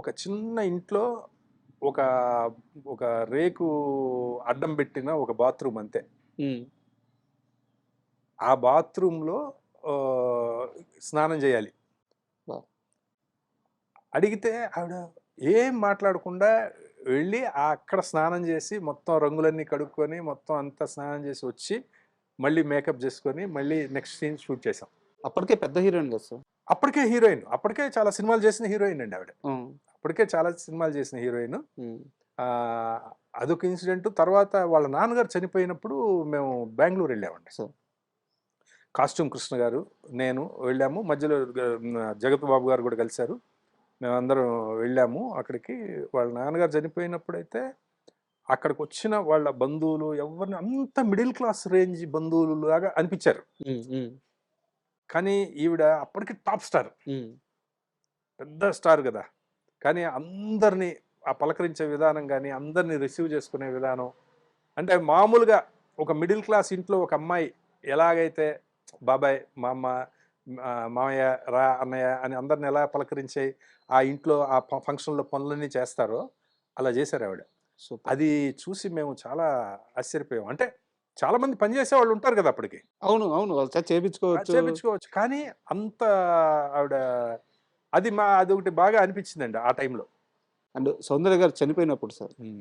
ఒక చిన్న ఇంట్లో ఒక ఒక రేకు అడ్డం పెట్టిన ఒక బాత్రూమ్ అంతే. హ్మ్. ఆ బాత్రూంలో ఆహ్, స్నానం చేయాలి. వావ్! అడిగితే ఆవిడ ఏం మాట్లాడకుండా వెళ్ళి అక్కడ స్నానం చేసి మొత్తం రంగులన్నీ కడుక్కొని మొత్తం అంతా స్నానం చేసి వచ్చి మళ్ళీ మేకప్ చేసుకొని మళ్ళీ నెక్స్ట్ సీన్ షూట్ చేసాం. అప్పటికే పెద్ద హీరోయిన్ కదా సార్. అప్పటికే హీరోయిన్. అప్పటికే చాలా సినిమాలు చేసిన హీరోయిన్ అండి ఆవిడ. హ్మ్. అప్పటికే చాలా సినిమాలు చేసిన హీరోయిన్. హ్మ్. ఆహ్, అదొక ఇన్సిడెంట్. తర్వాత వాళ్ళ నాన్నగారు చనిపోయినప్పుడు మేము బెంగుళూరు వెళ్ళామండి. సార్. కాస్ట్యూమ్ కృష్ణ గారు, నేను వెళ్ళాము. మధ్యలో జగపతి బాబు గారు కూడా కలిసారు. మేమందరం వెళ్ళాము అక్కడికి. వాళ్ళ నాన్నగారు చనిపోయినప్పుడైతే అక్కడికొచ్చిన వాళ్ళ బంధువులు ఎవరిని అంత మిడిల్ క్లాస్ రేంజ్ బంధువులులాగా అనిపించారు. హ్మ్. హ్మ్. కానీ ఈవిడ అప్పటికి టాప్ స్టార్. హ్మ్. పెద్ద స్టార్ గదా! కానీ అందరిని పలకరించే విధానం గాని, అందరిని రిసీవ్ చేసుకునే విధానం, అంటే మామూలుగా ఒక మిడిల్ క్లాస్ ఇంట్లో ఒక అమ్మాయి ఎలాగైతే బాబాయ్, మా అమ్మ, మామయ్య, రా అన్నయ్య అని అందరిని ఎలా పలకరించే ఆ ఇంట్లో ఆ ఫంక్షన్‌లో పనులన్నీ చేస్తారో అలా చేశారావిడ. సూపర్. అది చూసి మేము చాలా ఆశ్చర్యపోయాం. అంటే చాలా మంది పనిచేసేవాళ్ళు ఉంటారు గదా! అప్పటికి. అవును. అవును. వాళ్ళ చేత చేపించుకోవచ్చు. చేపించుకోవచ్చు. కానీ అంత ఆవిడ అదొకటి బాగా అనిపించిందండి ఆ టైంలో. అండ్ సౌందర్య గారు చనిపోయినప్పుడు సార్ హ్మ్.